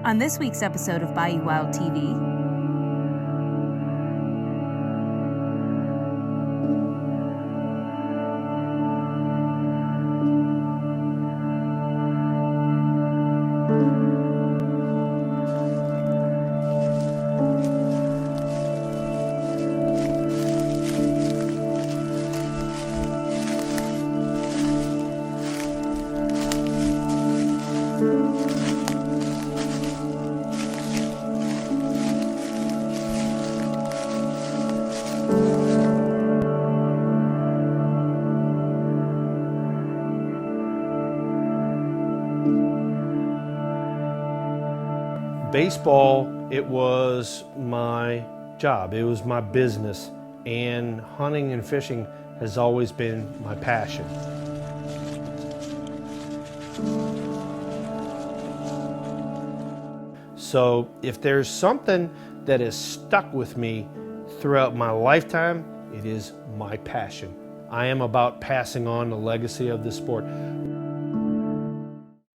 On this week's episode of Bayou Wild TV, baseball, it was my job, it was my business, and hunting and fishing has always been my passion. So if there's something that has stuck with me throughout my lifetime, it is my passion. I am about passing on the legacy of this sport.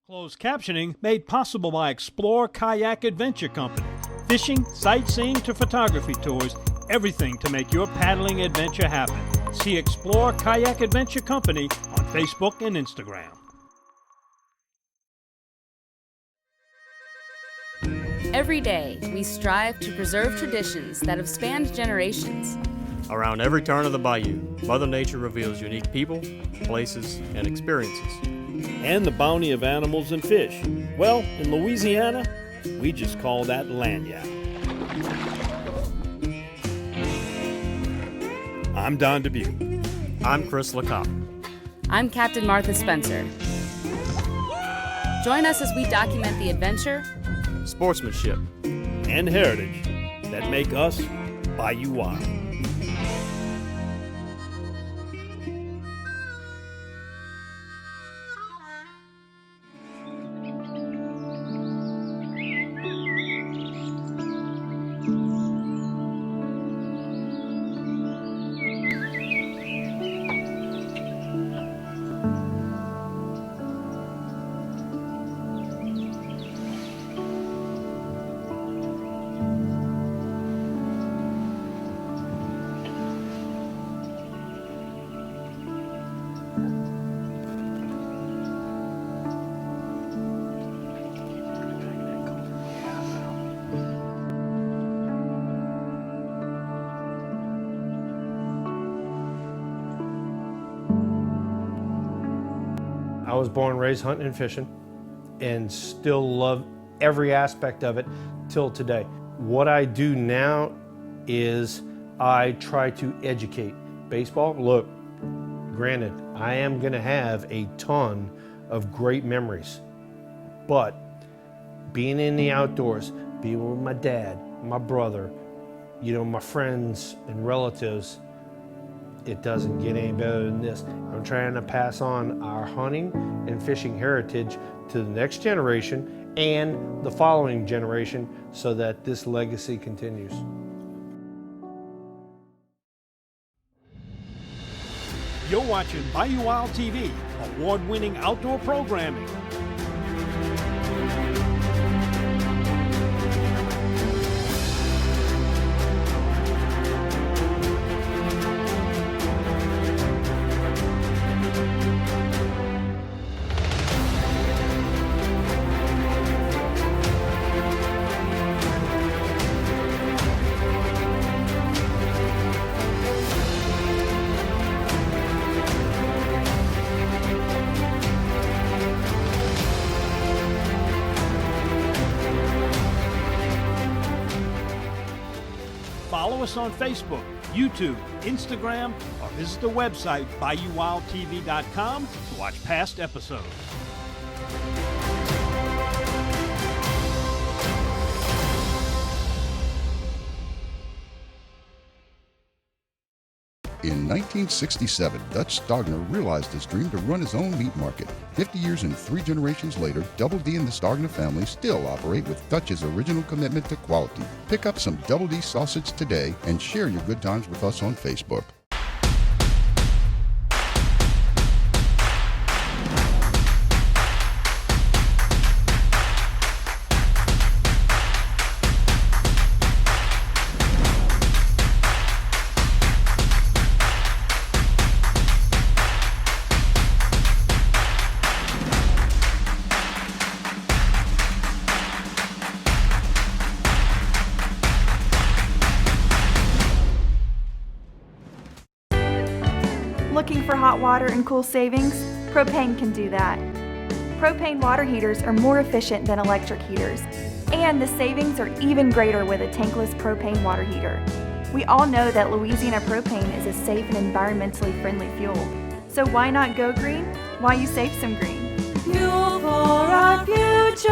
Closed captioning made possible by Explore Kayak Adventure Company. Fishing, sightseeing to photography tours, everything to make your paddling adventure happen. See Explore Kayak Adventure Company on Facebook and Instagram. Every day, we strive to preserve traditions that have spanned generations. Around every turn of the bayou, Mother Nature reveals unique people, places, and experiences. And the bounty of animals and fish. Well, in Louisiana, we just call that lagniappe. I'm Don Dubuque. I'm Chris LeCoq. I'm Captain Martha Spencer. Join us as we document the adventure, Sportsmanship, and heritage that make us Bayou Wild. I was born and raised hunting and fishing and still love every aspect of it till today. What I do now is I try to educate. Baseball, look, granted, I am gonna have a ton of great memories, but being in the outdoors, being with my dad, my brother, my friends and relatives, it doesn't get any better than this. I'm trying to pass on our hunting and fishing heritage to the next generation and the following generation so that this legacy continues. You're watching Bayou Wild TV, award-winning outdoor programming. Follow us on Facebook, YouTube, Instagram, or visit the website BayouWildTV.com to watch past episodes. In 1967, Dutch Stogner realized his dream to run his own meat market. 50 years and 3 generations later, Double D and the Stogner family still operate with Dutch's original commitment to quality. Pick up some Double D sausage today and share your good times with us on Facebook. for hot water and cool savings? Propane can do that. Propane water heaters are more efficient than electric heaters, and the savings are even greater with a tankless propane water heater. We all know that Louisiana propane is a safe and environmentally friendly fuel. So why not go green while you save some green? Fuel for our future!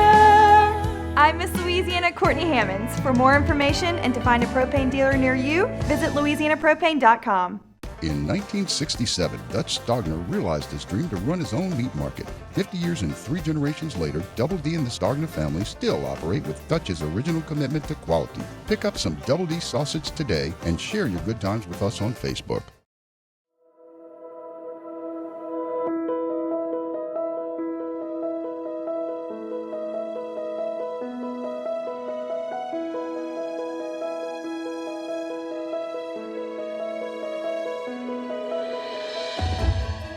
I'm Miss Louisiana Courtney Hammonds. For more information and to find a propane dealer near you, visit louisianapropane.com. In 1967, Dutch Stogner realized his dream to run his own meat market. 50 years and 3 generations later, Double D and the Stogner family still operate with Dutch's original commitment to quality. Pick up some Double D sausage today and share your good times with us on Facebook.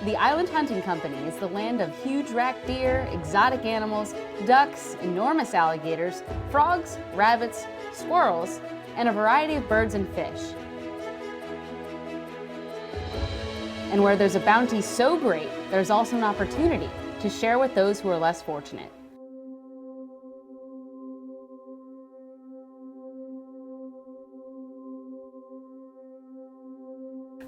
The Island Hunting Company is the land of huge rack deer, exotic animals, ducks, enormous alligators, frogs, rabbits, squirrels, and a variety of birds and fish. And where there's a bounty so great, there's also an opportunity to share with those who are less fortunate.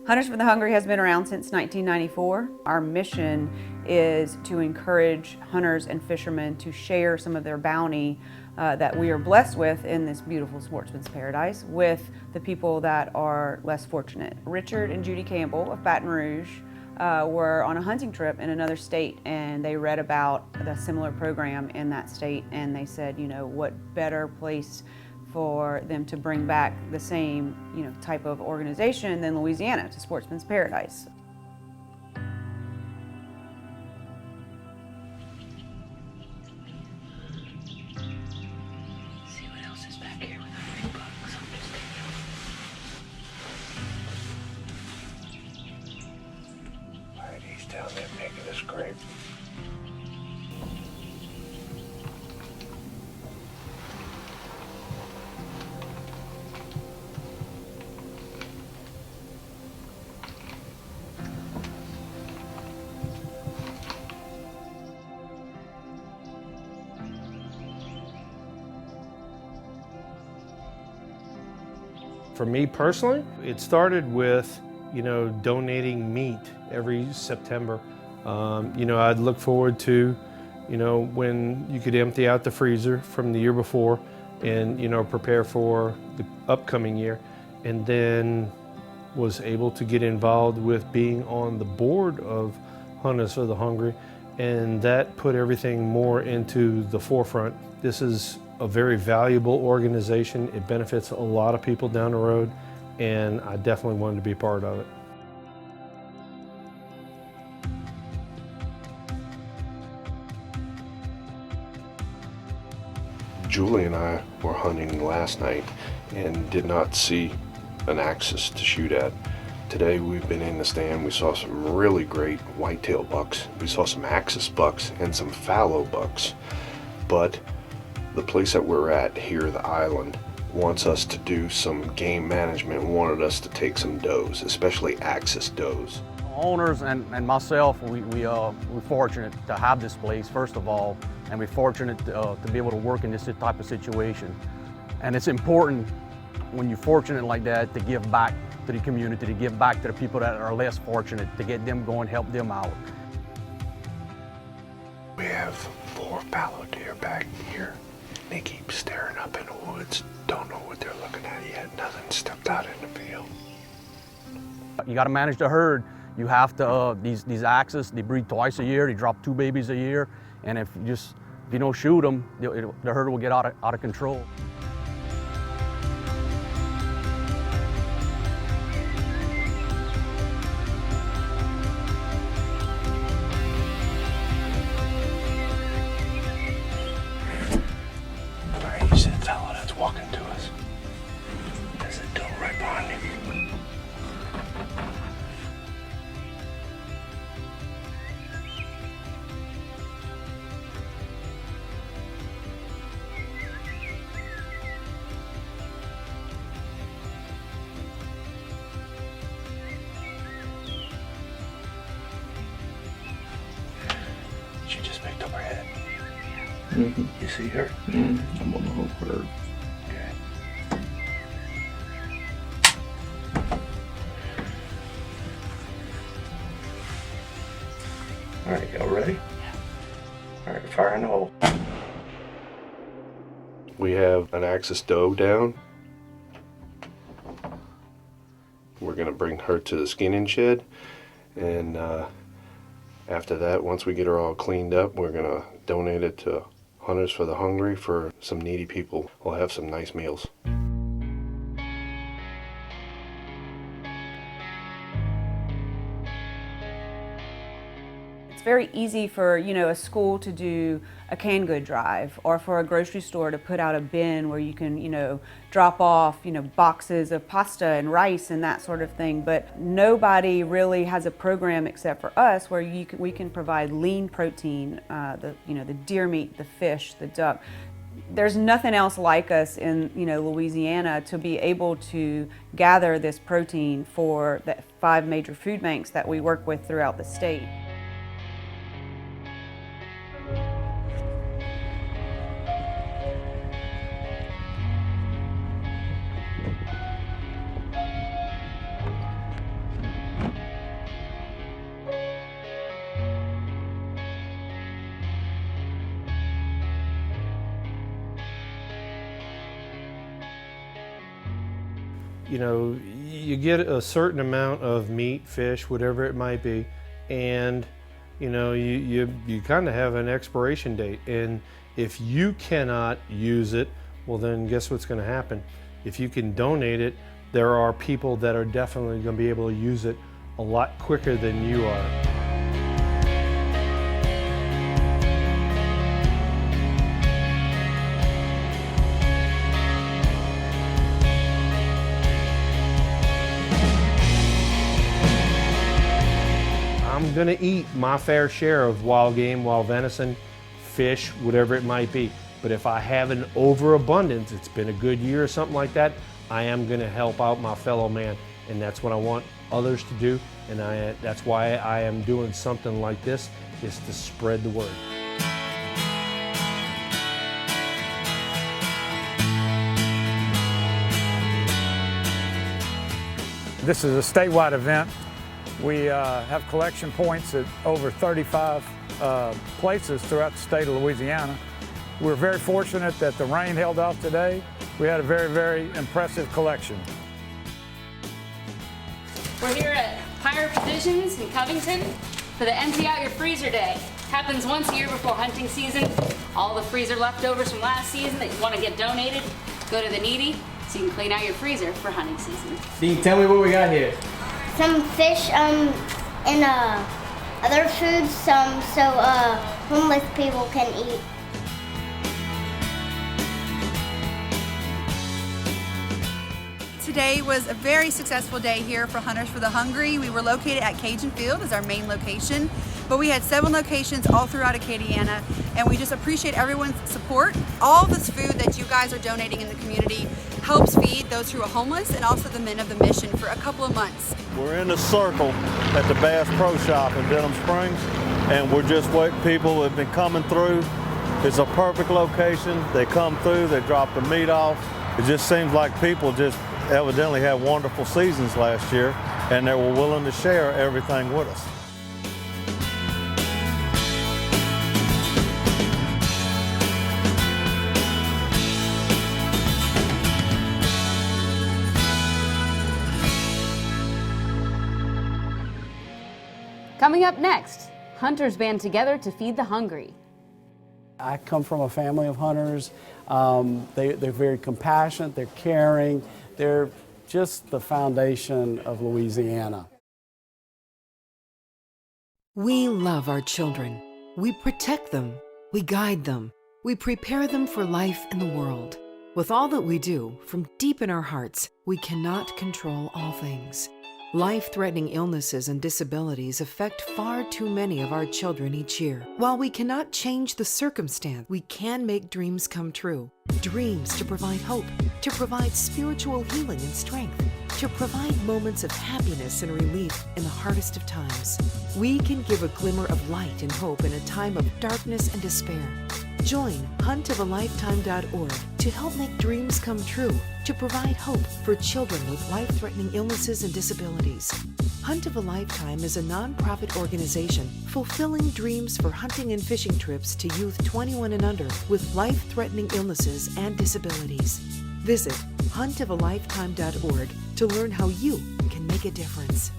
Hunters for the Hungry has been around since 1994. Our mission is to encourage hunters and fishermen to share some of their bounty that we are blessed with in this beautiful sportsman's paradise with the people that are less fortunate. Richard and Judy Campbell of Baton Rouge were on a hunting trip in another state, and they read about the similar program in that state, and they said, you know, what better place for them to bring back the same, type of organization than Louisiana to Sportsman's Paradise. See what else is back here with our big bugs. All right, he's down there making a scrape. For me personally, it started with, donating meat every September. I'd look forward to, when you could empty out the freezer from the year before and, prepare for the upcoming year. And then was able to get involved with being on the board of Hunters for the Hungry, and that put everything more into the forefront. This is a very valuable organization. It benefits a lot of people down the road, and I definitely wanted to be part of it. Julie and I were hunting last night and did not see an axis to shoot at. Today we've been in the stand. We saw some really great whitetail bucks. We saw some axis bucks and some fallow bucks. But the place that we're at here, the island, wants us to do some game management, wanted us to take some does, especially axis does. Owners and myself, we're fortunate to have this place, first of all, and we're fortunate to be able to work in this type of situation. And it's important when you're fortunate like that to give back to the community, to give back to the people that are less fortunate, to get them going, help them out. We have 4 fallow deer back here. They keep staring up in the woods. Don't know what they're looking at yet. Nothing stepped out in the field. You got to manage the herd. You have to, these axes, they breed twice a year. They drop 2 babies a year. And if you don't shoot them, the herd will get out of control. Fella that's walking to us. There's a doe right behind him. You see her? I'm gonna hook her. Okay. All right, y'all ready? All right, fire in the hole. We have an axis doe down. We're gonna bring her to the skinning shed, and after that, once we get her all cleaned up, we're gonna donate it to Hunters for the Hungry for some needy people. We'll have some nice meals. It's very easy for, a school to do a canned good drive, or for a grocery store to put out a bin where you can, drop off, boxes of pasta and rice and that sort of thing. But nobody really has a program except for us where we can provide lean protein, the deer meat, the fish, the duck. There's nothing else like us in Louisiana to be able to gather this protein for the 5 major food banks that we work with throughout the state. You get a certain amount of meat, fish, whatever it might be, and you kind of have an expiration date. And if you cannot use it, well then guess what's going to happen? If you can donate it, there are people that are definitely going to be able to use it a lot quicker than you are. I'm gonna eat my fair share of wild game, wild venison, fish, whatever it might be. But if I have an overabundance, it's been a good year or something like that, I am gonna help out my fellow man. And that's what I want others to do. And that's why I am doing something like this, is to spread the word. This is a statewide event. We have collection points at over 35 places throughout the state of Louisiana. We're very fortunate that the rain held off today. We had a very, very impressive collection. We're here at Pirate Provisions in Covington for the Empty Out Your Freezer Day. Happens once a year before hunting season. All the freezer leftovers from last season that you want to get donated, go to the needy so you can clean out your freezer for hunting season. Dean, tell me what we got here. Some fish and other foods, so homeless people can eat. Today was a very successful day here for Hunters for the Hungry. We were located at Cajun Field as our main location, but we had 7 locations all throughout Acadiana, and we just appreciate everyone's support. All this food that you guys are donating in the community helps feed those who are homeless and also the men of the mission for a couple of months. We're in a circle at the Bass Pro Shop in Denham Springs, and we're just waiting. People have been coming through. It's a perfect location. They come through, they drop the meat off. It just seems like people just evidently had wonderful seasons last year, and they were willing to share everything with us. Coming up next, hunters band together to feed the hungry. I come from a family of hunters. They're very compassionate, they're caring, they're just the foundation of Louisiana. We love our children. We protect them. We guide them. We prepare them for life in the world. With all that we do, from deep in our hearts, we cannot control all things. Life-threatening illnesses and disabilities affect far too many of our children each year. While we cannot change the circumstance, we can make dreams come true. Dreams to provide hope, to provide spiritual healing and strength, to provide moments of happiness and relief in the hardest of times. We can give a glimmer of light and hope in a time of darkness and despair. Join huntofalifetime.org to help make dreams come true, to provide hope for children with life-threatening illnesses and disabilities. Hunt of a Lifetime is a nonprofit organization fulfilling dreams for hunting and fishing trips to youth 21 and under with life-threatening illnesses and disabilities. Visit huntofalifetime.org to learn how you can make a difference.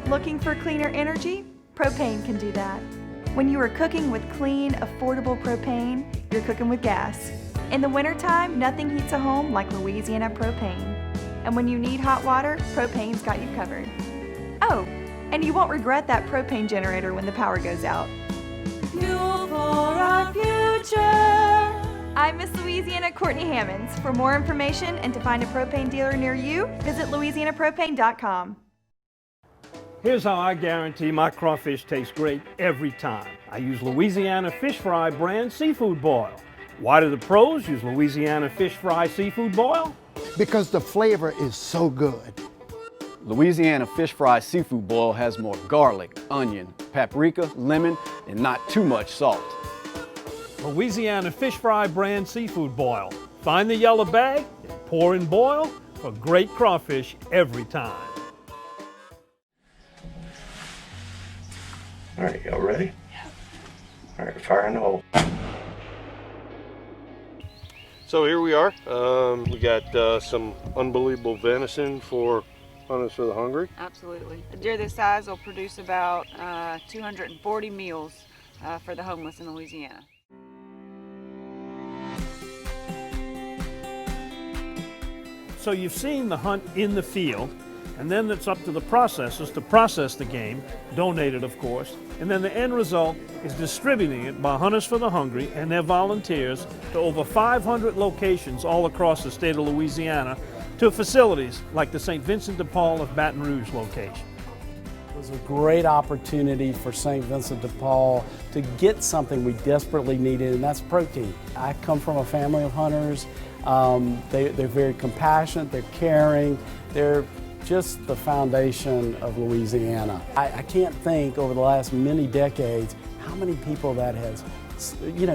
Looking for cleaner energy? Propane can do that. When you are cooking with clean, affordable propane, you're cooking with gas. In the wintertime, nothing heats a home like Louisiana propane. And when you need hot water, propane's got you covered. Oh, and you won't regret that propane generator when the power goes out. Fuel for our future. I'm Miss Louisiana Courtney Hammonds. For more information and to find a propane dealer near you, visit louisianapropane.com. Here's how I guarantee my crawfish tastes great every time. I use Louisiana Fish Fry brand seafood boil. Why do the pros use Louisiana Fish Fry seafood boil? Because the flavor is so good. Louisiana Fish Fry Seafood Boil has more garlic, onion, paprika, lemon, and not too much salt. Louisiana Fish Fry brand seafood boil. Find the yellow bag and pour in boil for great crawfish every time. All right, y'all ready? Yeah. All right, fire in the hole. So here we are. We got some unbelievable venison for Hunters for the Hungry. Absolutely. A deer this size will produce about 240 meals for the homeless in Louisiana. So you've seen the hunt in the field, and then it's up to the processors to process the game, donated of course, and then the end result is distributing it by Hunters for the Hungry and their volunteers to over 500 locations all across the state of Louisiana to facilities like the St. Vincent de Paul of Baton Rouge location. It was a great opportunity for St. Vincent de Paul to get something we desperately needed, and that's protein. I come from a family of hunters. They're very compassionate, they're caring, they're just the foundation of Louisiana. I can't think over the last many decades how many people that has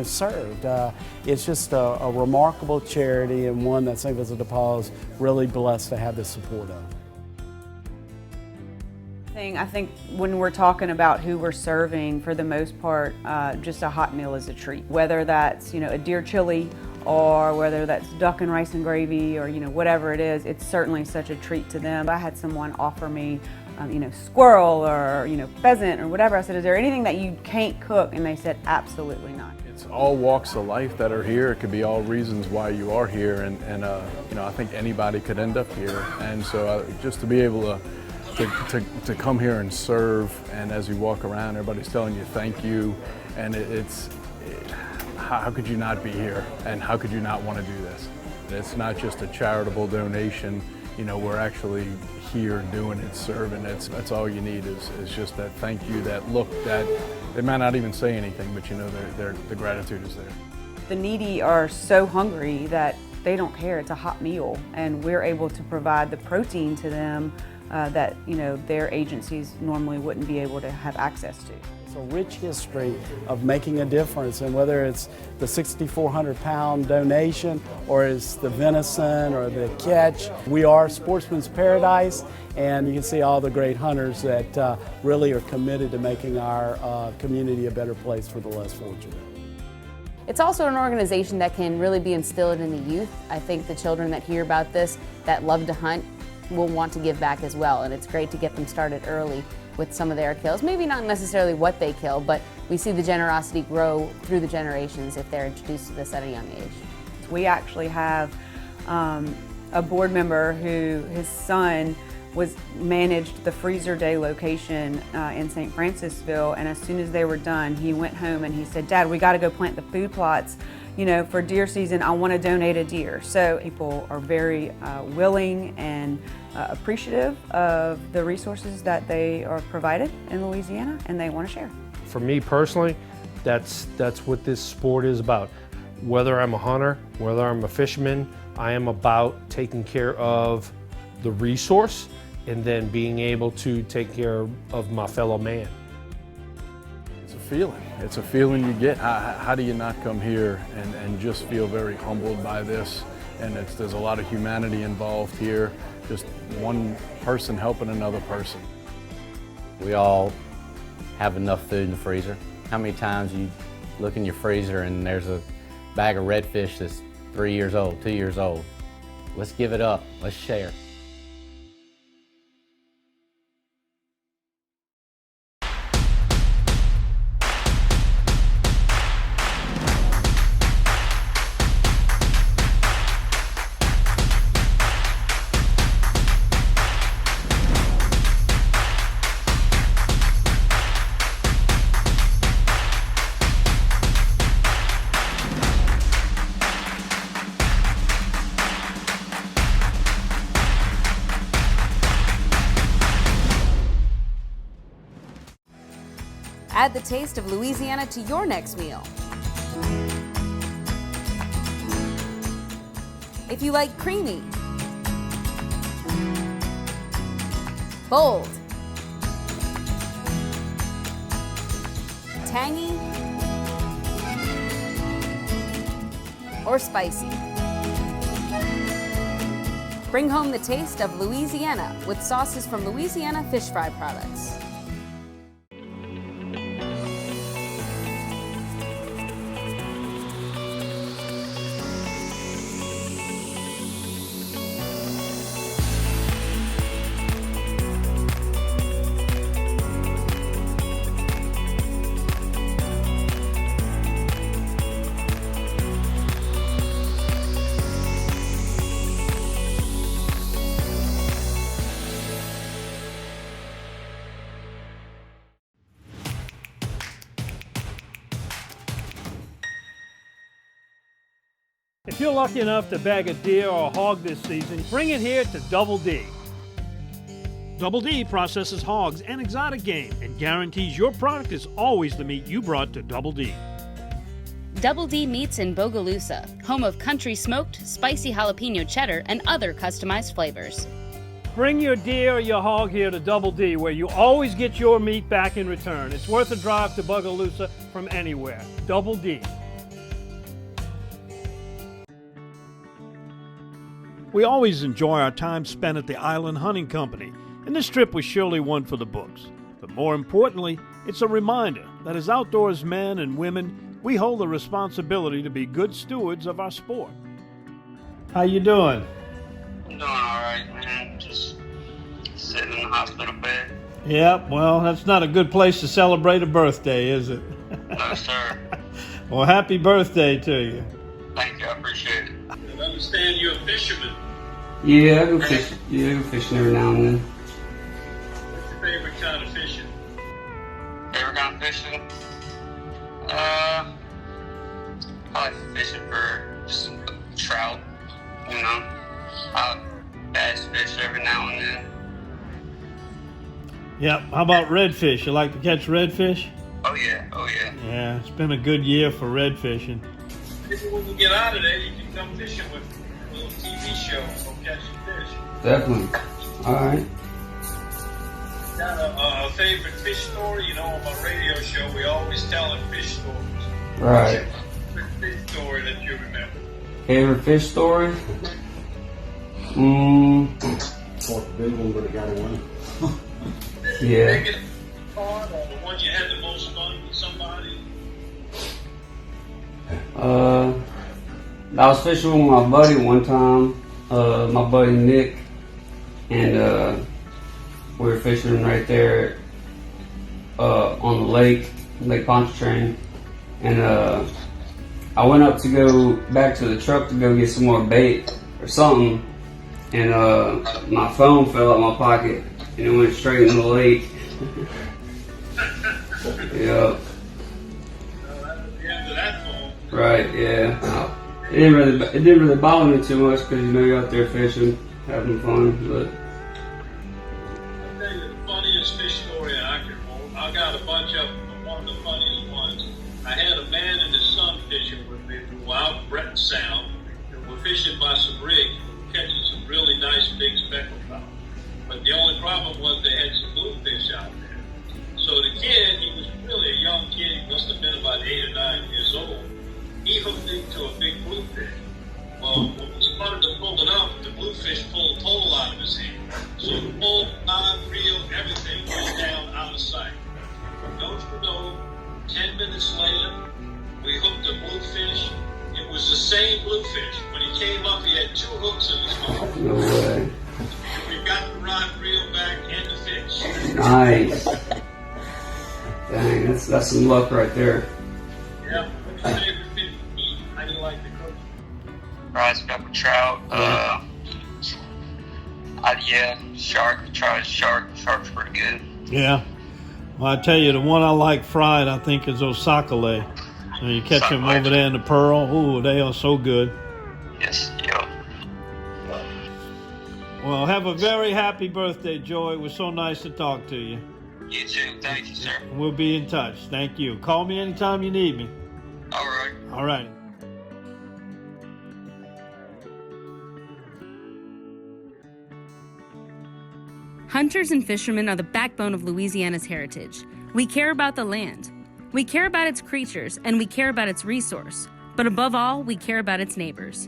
served. It's just a remarkable charity, and one that St. Vincent de Paul is really blessed to have the support of. I think when we're talking about who we're serving, for the most part, just a hot meal is a treat. Whether that's a deer chili, or whether that's duck and rice and gravy, or whatever it is, it's certainly such a treat to them. I had someone offer me squirrel or pheasant or whatever. I said, is there anything that you can't cook? And they said, absolutely not. It's all walks of life that are here. It could be all reasons why you are here, and I think anybody could end up here. And so just to be able to come here and serve, and as you walk around, everybody's telling you thank you, and how could you not be here, and how could you not want to do this? It's not just a charitable donation. We're actually here doing it, serving. That's all you need is just that thank you, that look, that they might not even say anything, but the gratitude is there. The needy are so hungry that they don't care. It's a hot meal, and we're able to provide the protein to them that their agencies normally wouldn't be able to have access to. It's a rich history of making a difference, and whether it's the 6,400-pound donation or it's the venison or the catch, we are Sportsman's Paradise, and you can see all the great hunters that really are committed to making our community a better place for the less fortunate. It's also an organization that can really be instilled in the youth. I think the children that hear about this, that love to hunt, will want to give back as well, and it's great to get them started early with some of their kills. Maybe not necessarily what they kill, but we see the generosity grow through the generations if they're introduced to this at a young age. We actually have a board member who his son was managed the Freezer Day location in St. Francisville, and as soon as they were done, he went home and he said, "Dad, we got to go plant the food plots. You know, for deer season, I want to donate a deer." So people are very willing and appreciative of the resources that they are provided in Louisiana, and they want to share. For me personally, that's what this sport is about. Whether I'm a hunter, whether I'm a fisherman, I am about taking care of the resource and then being able to take care of my fellow man. It's a feeling. It's a feeling you get. How do you not come here and just feel very humbled by this? And there's a lot of humanity involved here. Just one person helping another person. We all have enough food in the freezer. How many times you look in your freezer and there's a bag of redfish that's 3 years old, 2 years old? Let's give it up. Let's share. Add the taste of Louisiana to your next meal. If you like creamy, bold, tangy, or spicy, bring home the taste of Louisiana with sauces from Louisiana Fish Fry products. If you're lucky enough to bag a deer or a hog this season, bring it here to Double D. Double D processes hogs and exotic game and guarantees your product is always the meat you brought to Double D. Double D Meats in Bogalusa, home of country smoked, spicy jalapeno cheddar, and other customized flavors. Bring your deer or your hog here to Double D, where you always get your meat back in return. It's worth a drive to Bogalusa from anywhere. Double D. We always enjoy our time spent at the Island Hunting Company, and this trip was surely one for the books. But more importantly, it's a reminder that as outdoors men and women, we hold the responsibility to be good stewards of our sport. How you doing? I'm doing all right, man. Just sitting in the hospital bed. Yep, well, that's not a good place to celebrate a birthday, is it? No, sir. Well, happy birthday to you. Thank you. I appreciate it. I understand you're a fisherman. Yeah, I go fishing. Yeah, I go fishing every now and then. What's your favorite kind of fishing? Favorite kind of fishing? I like fishing for just trout, you know. I like bass fish every now and then. Yep, how about redfish? You like to catch redfish? Oh yeah, oh yeah. Yeah, it's been a good year for red fishing. Maybe when you get out of there, you can come fishing with a little TV show or catching fish. Definitely. All right. Got a favorite fish story? You know, on my radio show, we always telling fish stories. Right. What's your favorite fish story that you remember? Favorite fish story? Caught the big one, but it got away. Yeah. Biggest part or the one you had the most fun with somebody? I was fishing with my buddy one time, my buddy Nick, and we were fishing right there on the Lake Pontchartrain, and I went up to go back to the truck to go get some more bait or something, and my phone fell out of my pocket and it went straight in the lake. Yeah. Right, yeah. It didn't really bother me too much because, you know, you're out there fishing, having fun, but. I'll tell you the funniest fish story I got a bunch of them, but one of the funniest ones. I had a man and his son fishing with me throughout Breton Sound, and we're fishing by some rigs, catching some really nice big speckled trout. But the only problem was they had some bluefish out there. So the kid, he was really a young kid, he must have been about 8 or 9 years old. He hooked into a big bluefish. Well, when we started to pull it up, the bluefish pulled a pole out of his hand. So the pole, line, reel, everything was down out of sight. Don't you know, 10 minutes later, we hooked a bluefish. It was the same bluefish. When he came up, he had 2 hooks in his mouth. No way. We got the rod, reel back, and the fish. Nice. Dang, that's some luck right there. Yeah. What's your favorite fish to eat? How do you like to cook? Rice pepper trout. Yeah, shark. Try shark. Shark's pretty good. Yeah. Well, I tell you, the one I like fried, I think, is those sakale. And you catch them over there in the Pearl. Ooh, they are so good. Yes, yo. Well, have a very happy birthday, Joy. It was so nice to talk to you. You too. Thank you, sir. We'll be in touch. Thank you. Call me anytime you need me. All right. All right. Hunters and fishermen are the backbone of Louisiana's heritage. We care about the land. We care about its creatures, and we care about its resource. But above all, we care about its neighbors.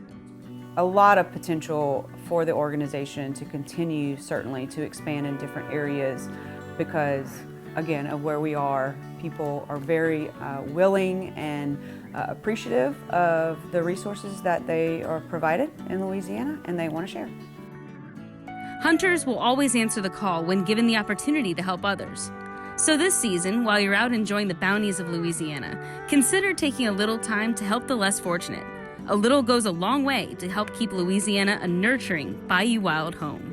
A lot of potential for the organization to continue, certainly, to expand in different areas because, again, of where we are, people are very willing and appreciative of the resources that they are provided in Louisiana, and they want to share. Hunters will always answer the call when given the opportunity to help others. So this season, while you're out enjoying the bounties of Louisiana, consider taking a little time to help the less fortunate. A little goes a long way to help keep Louisiana a nurturing, Bayou Wild home.